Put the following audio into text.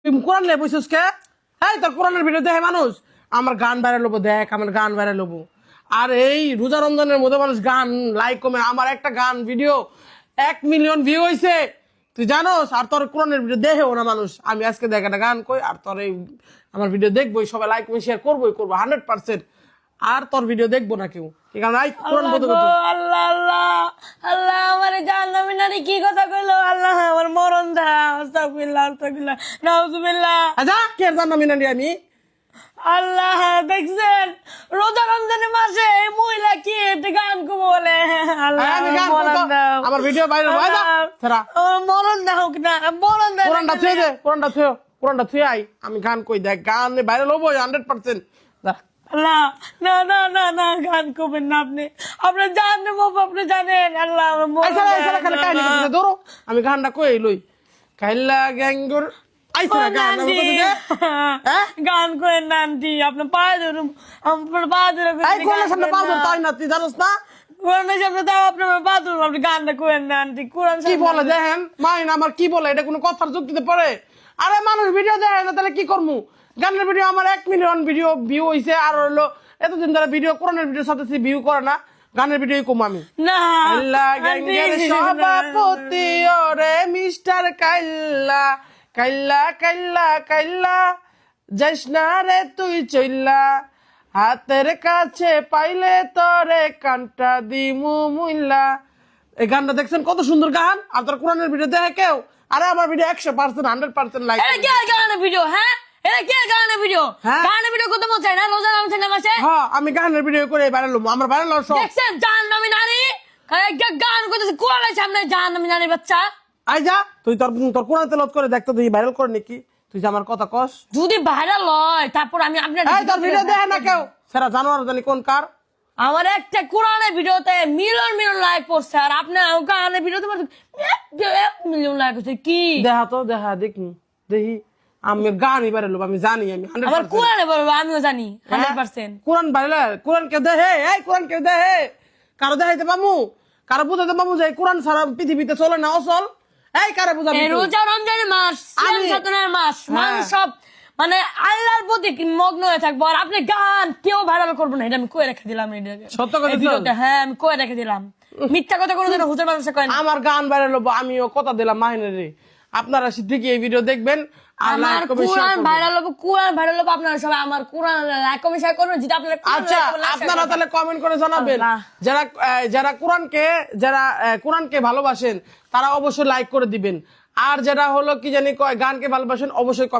তুই কোরআন লে বসছিস কে? এই তোর কোরআনের ভিডিও দেখে মানুষ আমার গান ভাইরাল হবো, দেখ আমার গান ভাইরাল হবো। আর এই রোজা রমজানের মধ্যে মানুষ গান লাইক কমে, আমার একটা গান ভিডিও 1 মিলিয়ন ভিউ হয়েছে, তুই জানোস? আর তোর কোরআনের ভিডিও দেখেও না মানুষ। আমি আজকে দেখ একটা গান কই, আর তোর এই আমার ভিডিও দেখবোই, সবাই লাইক কমে শেয়ার করবোই করবো 100%। আর তোর ভিডিও দেখবো না কেউ, ঠিক আছে? আই কোরআন বলতে বলতে আল্লাহ আল্লাহ আল্লাহ আমার জাহান্নামী নারী কি কথা কইলো? আল্লাহ আমার মরণ দাও। আস্তাগফিরুল্লাহ আস্তাগফিরুল্লাহ নাউজুবিল্লাহ। আচ্ছা কে জান্নাত মিনানি আমি? আল্লাহ দেখছেন রোজা রমজানের মাসে এই মহিলা কি একটা গান কো বলে? আল্লাহ আমি গান মরণ করবো, দাও। আমার ভিডিও ভাইরাল হয় না সেরা। আমার মরণ দাও না, মরণ দাও। কোরআনটা ছুঁয়ে দে, কোরআনটা ছুঁয়ে আই, আমি গান কই, দেখ গান ভাইরাল হবো 100%। আল্লাহ না না না না গান করবেন না আপনি, আপনার জানেন বাবা, আপনি জানেন। আল্লাহ আমার মরণ দাও। ধরো আমি গানটা কই লই, খাইলা গ্যাঙ্গুর আইসা গান গান করেন না আন্টি, আপনার পায়ে ধরুন, আপনার পায়ে ধরে এই কোরআনের সামনে পা ধর, তাই না? তুই জানোস না কোরআনের সামনে দাও, আপনার পা ধরুন, আপনি গানটা করেন না আন্টি। কোরআন কি বলে দেখেন, মাইন আমার কি বলে, এটা কোনো কথার যুক্তিতে পড়ে? আরে মানুষ ভিডিও দেখে না, তাহলে কি করবো? গানের ভিডিও আমার 1 মিলিয়ন ভিডিও ভিউ হয়েছে, আর হলো এতদিন ধরে ভিডিও কোরআনের ভিডিওর সাথে ভিউ করে না, গানের ভিডিও কম আমি। না আল্লাহ গ্যাঙ্গের সভাপতি ওরে মিস্টার কাইল্লা, কাইল্লা কাইল্লা কাইল্লা যাইস না রে তুই চইল্লা, হাতের কাছে পাইলে তোরে কানটা দিমু মুইল্লা। এই গানটা দেখছেন কত সুন্দর গান? আর তোর কোরআনের ভিডিও দেখে কেউ? আরে আমার ভিডিও 100% 100% লাইক। এটা কে গানের ভিডিও? হ্যাঁ এটা কে গানের ভিডিও? গানের ভিডিও করতে মন চায় না রোজা রমজানের মাসে? হ্যাঁ আমি গানের ভিডিও করে ভাইরাল হবো, আমার ভাইরাল হওয়ার শখ। দেখছেন জাহান্নামী নারী গান করতেছে কোরআনের সামনে, জাহান্নামী নারী বাচ্চা। আই যা তুই তোর কোরআন তেলাওয়াত করে দেখতো, তুই ভাইরাল করে নাকি? তুই যে আমার কথা কস, যদি ভাইরাল হয় তারপর আমি আপনার এই তোর ভিডিও দেখে না কেউ? সেরা জানোয়ার জানি কোন কার। আমার একটা কোরআনের ভিডিওতে মিলিয়ন মিলিয়ন লাইক পড়ছে, আর আপনার গানের ভিডিওতে 1 মিলিয়ন লাইক হচ্ছে কি? দেখা তো দেখা, দেখি দেখি আমি গানই ভাইরাল হবো, আমি জানি, আমি 100%। আমার কোরআনে বলবো, আমিও জানি 100%। কোরআন ভাইরাল, কোরআন কেউ দেখে? এই কোরআন কেউ দেখে? কারো দেখাইতে পামু, কারো বুঝাইতে পামু যে কোরআন ছাড়া পৃথিবীতে চলে না, অচল। এই কারে বুঝাবি? রোজা রমজানের মাস, সিয়াম সাধনার মাস, মানুষ সব মানে আল্লাহর প্রতি মগ্ন হয়ে থাকবো, আর আপনি গান কেউ ভাইরাল করবো না, এটা আমি কয়ে রেখে দিলাম। সত্য কথা ভিডিওটা হ্যাঁ আমি কয়ে রেখে দিলাম, মিথ্যা কথা কোনোদিন হুজুর মানুষে কয় না। আমার গান ভাইরাল হবো, আমিও কথা দিলাম মাহিনের রে। আপনারা ঠিকই এই ভিডিও দেখবেন, আর আমার লাইক কমেন্ট শেয়ার কোরআন করবেন। ভাইরাল হবো, কোরআন ভাইরাল হবো, আপনারা সবাই আমার কোরআন লাইক কমেন্ট শেয়ার করবেন। যেটা আপনারা আচ্ছা আপনারা তাহলে কমেন্ট করে জানাবেন, যারা যারা কোরআনকে ভালোবাসেন তারা অবশ্যই লাইক করে দিবেন, আর যারা হলো কি জানি গানকে ভালোবাসেন অবশ্যই কমেন্ট